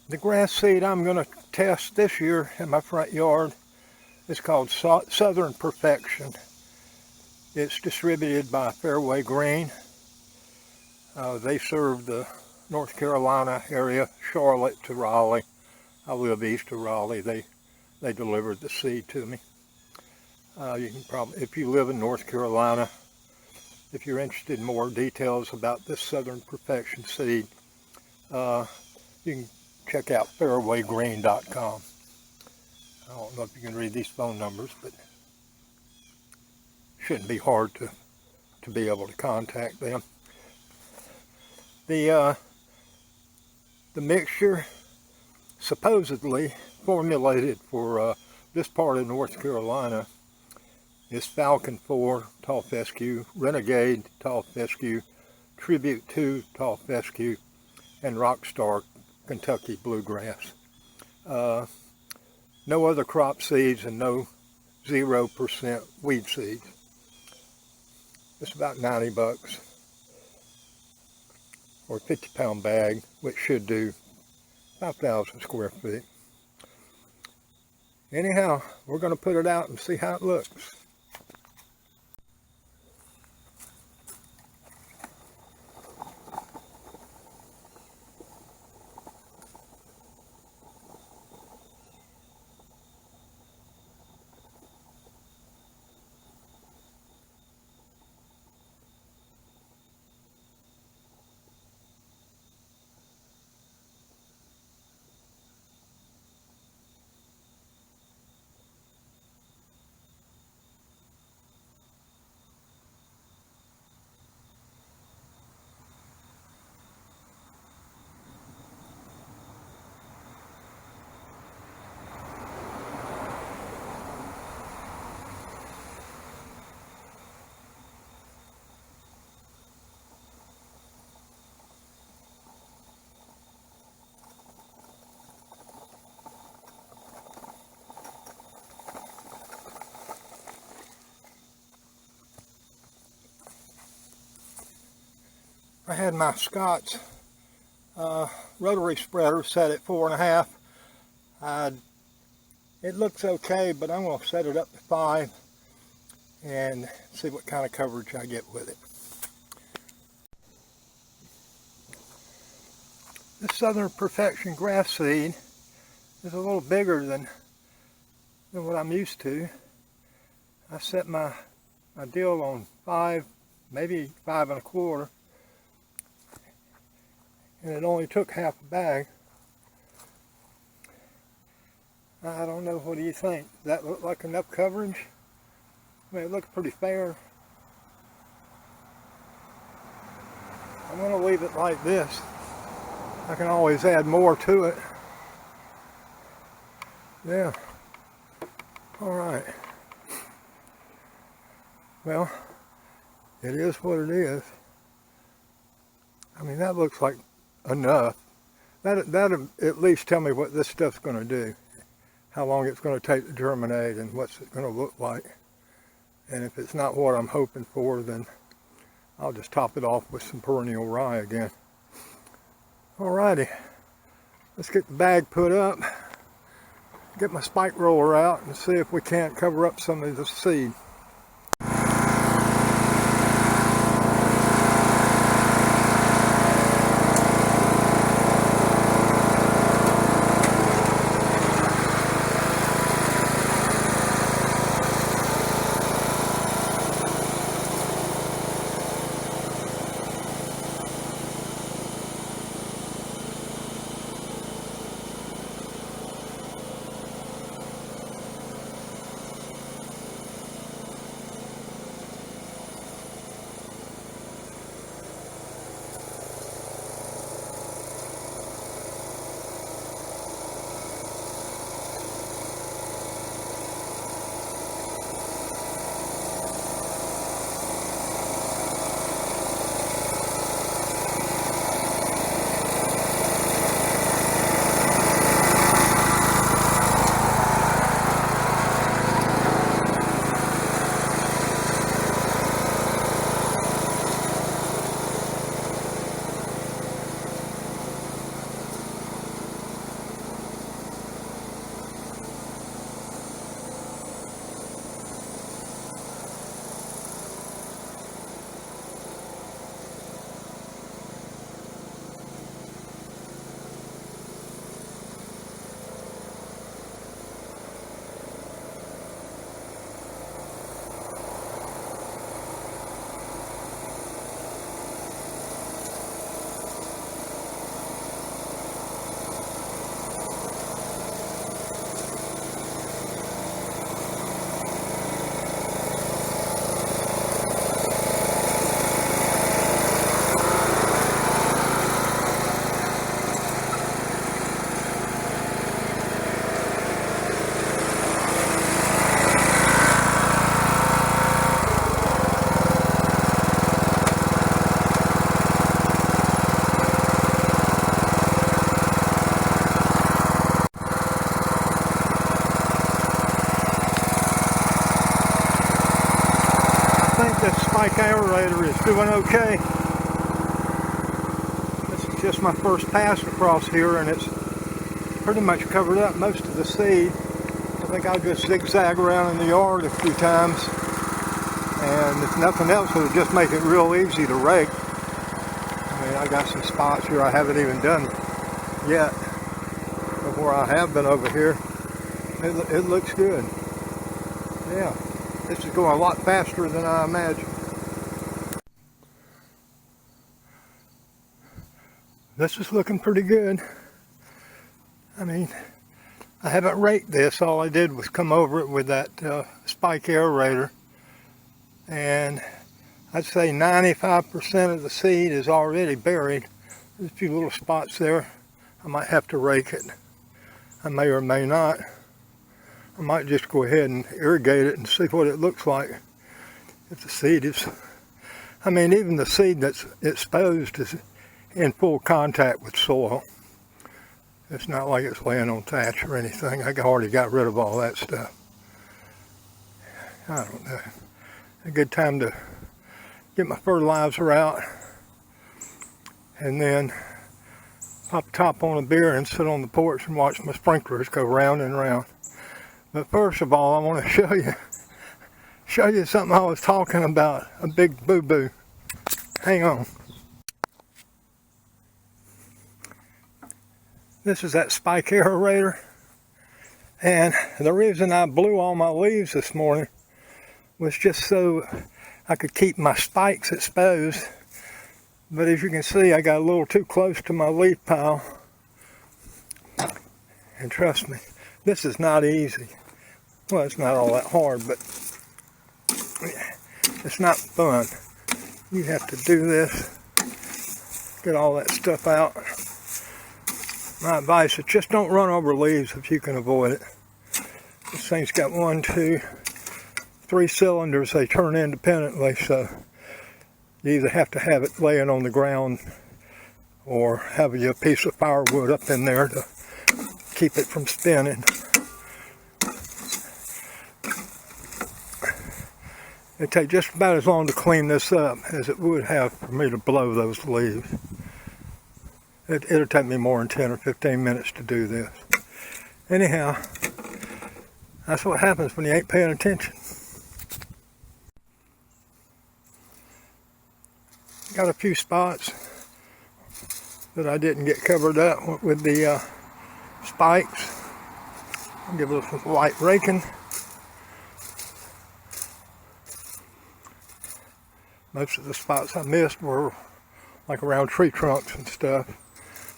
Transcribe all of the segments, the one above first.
The grass seed I'm going to test this year in my front yard is called Southern Perfection. It's distributed by Fairway Green. They serve the North Carolina area, Charlotte to Raleigh. I live east of Raleigh. They delivered the seed to me. You can probably, if you live in North Carolina, if you're interested in more details about this Southern Perfection seed, you can check out fairwaygreen.com. I don't know if you can read these phone numbers, but it shouldn't be hard to be able to contact them. The mixture supposedly formulated for this part of North Carolina is Falcon 4 tall fescue, Renegade tall fescue, Tribute 2 tall fescue, and Rockstar Kentucky bluegrass. No other crop seeds and no 0% weed seeds. It's about 90 bucks or a 50-pound bag, which should do 5,000 square feet. Anyhow, we're going to put it out and see how it looks. I had my Scott's rotary spreader set at 4.5. It looks okay, but I'm going to set it up to 5 and see what kind of coverage I get with it. This Southern Perfection grass seed is a little bigger than what I'm used to. I set my deal on 5, maybe 5.25. And it only took half a bag. I don't know, what do you think? Does that look like enough coverage? I mean, it looks pretty fair. I'm going to leave it like this. I can always add more to it. Yeah. Alright. Well, it is what it is. I mean, that looks like enough. That'll at least tell me what this stuff's going to do, how long it's going to take to germinate, and what's it going to look like. And if it's not what I'm hoping for, then I'll just top it off with some perennial rye again. Alrighty, let's get the bag put up, get my spike roller out, and see if we can't cover up some of the seed. spike aerator is doing okay. This is just my first pass across here, and it's pretty much covered up most of the seed. I think I'll just zigzag around in the yard a few times, and if nothing else, it'll just make it real easy to rake. I mean, I got some spots here I haven't even done yet, but where I have been over here, it looks good. Yeah, this is going a lot faster than I imagined. This is looking pretty good. I mean, I haven't raked this. All I did was come over it with that spike aerator, and I'd say 95% of the seed is already buried. There's a few little spots there. I might have to rake it. I may or may not. I might just go ahead and irrigate it and see what it looks like. If the seed is, I mean, even the seed that's exposed is in full contact with soil. It's not like it's laying on thatch or anything. I already got rid of all that stuff. I don't know. A good time to get my fertilizer out and then pop top on a beer and sit on the porch and watch my sprinklers go round and round. But first of all, I want to show you something I was talking about, a big boo-boo. Hang on. This is that spike aerator, and the reason I blew all my leaves this morning was just so I could keep my spikes exposed. But as you can see, I got a little too close to my leaf pile, and trust me, this is not easy. Well, it's not all that hard, but it's not fun. You have to do this, get all that stuff out. My advice is just don't run over leaves if you can avoid it. This thing's got 1, 2, 3 cylinders. They turn independently, so you either have to have it laying on the ground or have a piece of firewood up in there to keep it from spinning. It'd take just about as long to clean this up as it would have for me to blow those leaves. It'll take me more than 10 or 15 minutes to do this. Anyhow, that's what happens when you ain't paying attention. Got a few spots that I didn't get covered up with the spikes. I'll give it a light raking. Most of the spots I missed were like around tree trunks and stuff.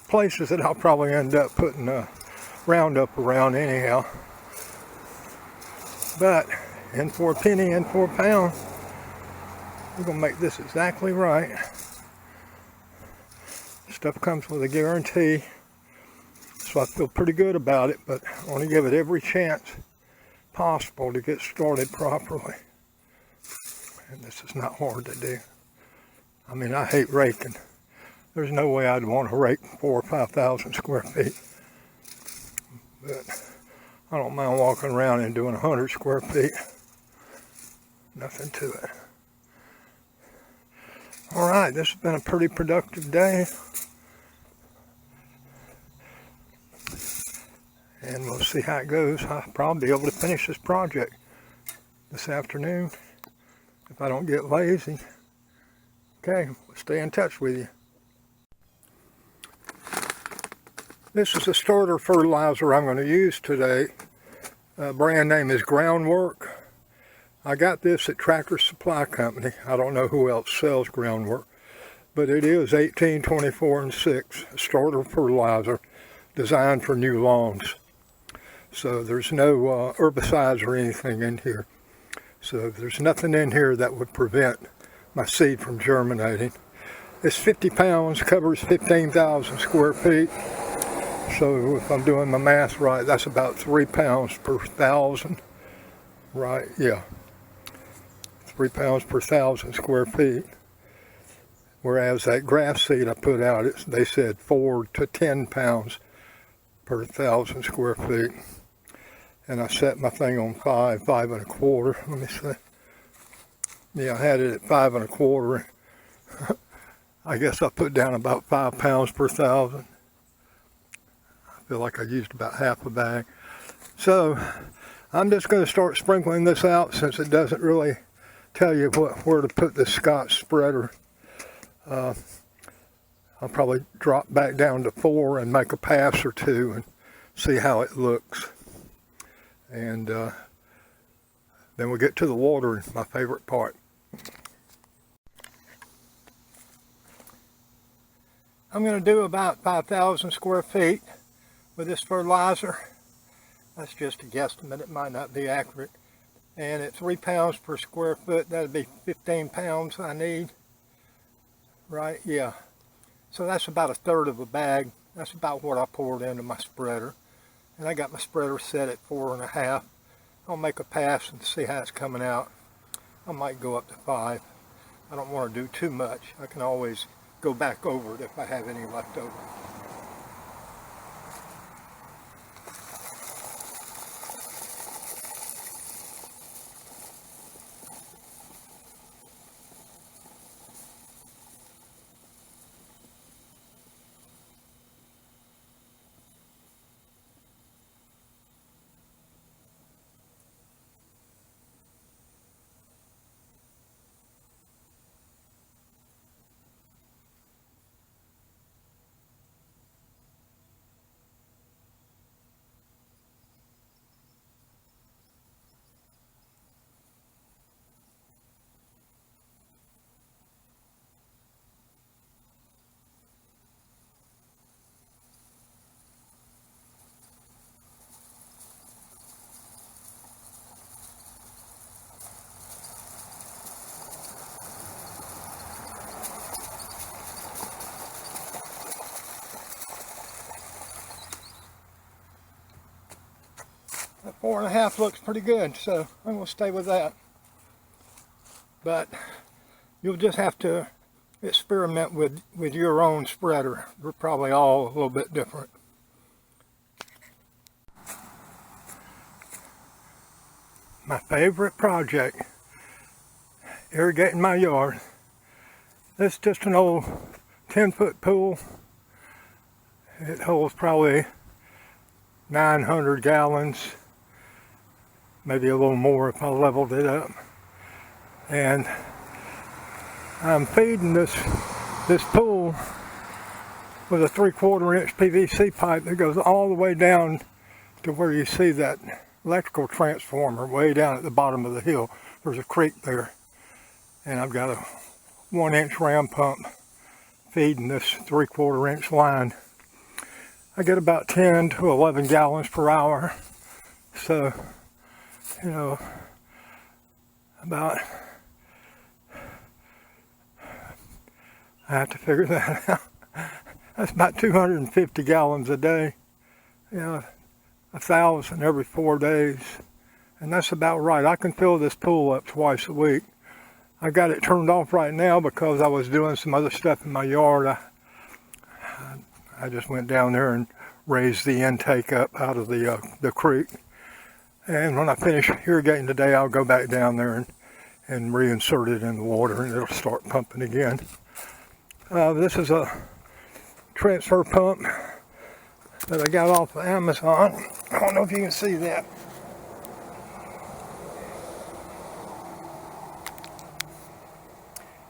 Places that I'll probably end up putting Roundup around anyhow. But in for a penny, in for a pound, we're going to make this exactly right. Stuff comes with a guarantee, so I feel pretty good about it, but I want to give it every chance possible to get started properly. And this is not hard to do. I mean, I hate raking. There's no way I'd want to rake 4,000 or 5,000 square feet. But I don't mind walking around and doing 100 square feet. Nothing to it. All right, this has been a pretty productive day. And we'll see how it goes. I'll probably be able to finish this project this afternoon if I don't get lazy. Okay, we'll stay in touch with you. This is a starter fertilizer I'm going to use today. Brand name is Groundwork. I got this at Tractor Supply Company. I don't know who else sells Groundwork, but it is 18-24 and 6, a starter fertilizer designed for new lawns. So there's no herbicides or anything in here. So there's nothing in here that would prevent my seed from germinating. It's 50 pounds, covers 15,000 square feet. So if I'm doing my math right, that's about 3 pounds per 1,000. Right, yeah. 3 pounds per 1,000 square feet. Whereas that grass seed I put out, they said 4 to 10 pounds per 1,000 square feet. And I set my thing on 5 and a quarter. Let me see. Yeah, I had it at 5 1/4. I guess I put down about 5 pounds per thousand. I feel like I used about half a bag. So I'm just going to start sprinkling this out since it doesn't really tell you where to put this Scotch spreader. I'll probably drop back down to 4 and make a pass or two and see how it looks. And then we'll get to the watering, my favorite part. I'm going to do about 5,000 square feet with this fertilizer. That's just a guesstimate, it might not be accurate. And at 3 pounds per square foot, that'd be 15 pounds I need. Right, yeah. So that's about 1/3 of a bag. That's about what I poured into my spreader. And I got my spreader set at 4 1/2. I'll make a pass and see how it's coming out. I might go up to 5. I don't want to do too much. I can always go back over it if I have any left over. That 4 1/2 looks pretty good, so I'm going to stay with that. But you'll just have to experiment with your own spreader. We're probably all a little bit different. My favorite project, irrigating my yard. This is just an old 10-foot pool. It holds probably 900 gallons. Maybe a little more if I leveled it up. And I'm feeding this pool with a 3/4 inch PVC pipe that goes all the way down to where you see that electrical transformer way down at the bottom of the hill. There's a creek there. And I've got a 1-inch ram pump feeding this 3/4 inch line. I get about 10 to 11 gallons per hour. So, you know, about, I have to figure that out. That's about 250 gallons a day. You know, 1,000 every 4 days. And that's about right. I can fill this pool up twice a week. I got it turned off right now because I was doing some other stuff in my yard. I just went down there and raised the intake up out of the creek. And when I finish irrigating today, I'll go back down there and reinsert it in the water, and it'll start pumping again. This is a transfer pump that I got off of Amazon. I don't know if you can see that.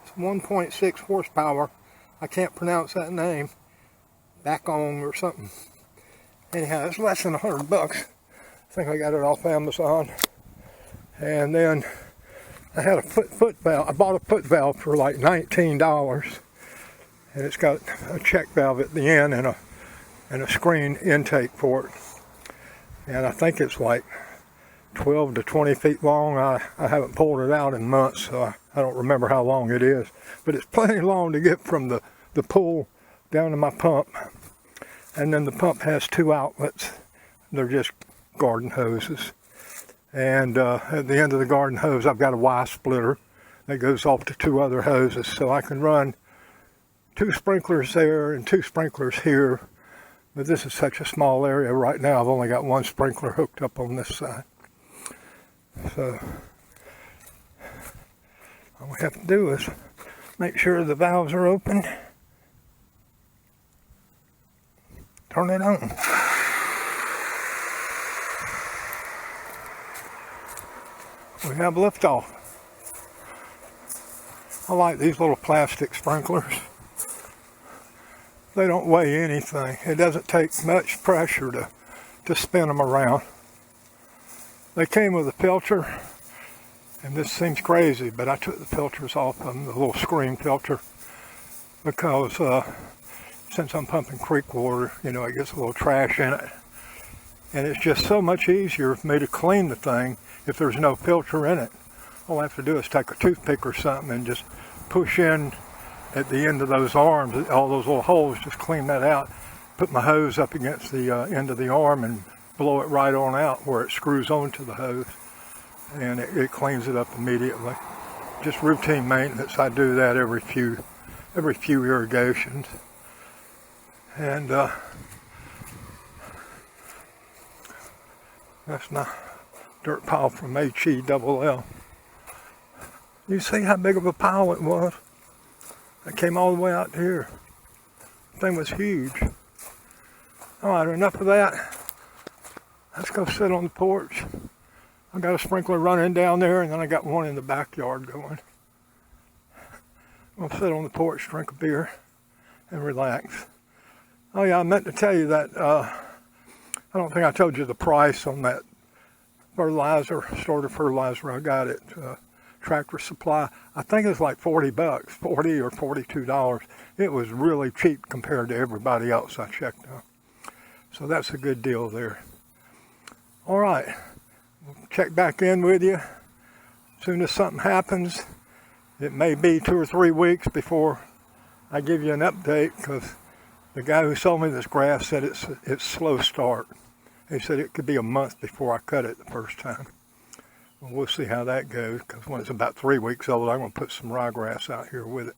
It's 1.6 horsepower. I can't pronounce that name. Back on or something. Anyhow, it's less than $100. I think I got it off Amazon. And then I had a foot valve. I bought a foot valve for like $19, and it's got a check valve at the end and a screen intake for it. And I think it's like 12 to 20 feet long. I haven't pulled it out in months, so I don't remember how long it is. But it's plenty long to get from the pool down to my pump. And then the pump has 2 outlets. They're just garden hoses. And at the end of the garden hose, I've got a Y splitter that goes off to 2 other hoses. So I can run 2 sprinklers there and 2 sprinklers here. But this is such a small area right now. I've only got 1 sprinkler hooked up on this side. So All we have to do is make sure the valves are open. Turn it on. We have liftoff. I like these little plastic sprinklers. They don't weigh anything. It doesn't take much pressure to spin them around. They came with a filter, and this seems crazy, but I took the filters off of them, the little screen filter, because since I'm pumping creek water, you know, it gets a little trash in it. And it's just so much easier for me to clean the thing if there's no filter in it. All I have to do is take a toothpick or something and just push in at the end of those arms, all those little holes, just clean that out. Put my hose up against the end of the arm and blow it right on out where it screws onto the hose. And it cleans it up immediately. Just routine maintenance. I do that every few irrigations. And that's my dirt pile from HELL. You see how big of a pile it was? It came all the way out here. The thing was huge. All right, enough of that. Let's go sit on the porch. I got a sprinkler running down there, and then I got one in the backyard going. I'll sit on the porch, drink a beer, and relax. Oh yeah, I meant to tell you that, I don't think I told you the price on that fertilizer, starter fertilizer I got at Tractor Supply. I think it's like $40, $40 or $42. It was really cheap compared to everybody else I checked on. So that's a good deal there. All right, we'll check back in with you as soon as something happens. It may be 2 or 3 weeks before I give you an update, because the guy who sold me this grass said it's slow start. He said it could be a month before I cut it the first time. Well, we'll see how that goes, because when it's about 3 weeks old, I'm going to put some ryegrass out here with it.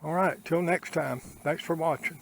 All right, till next time. Thanks for watching.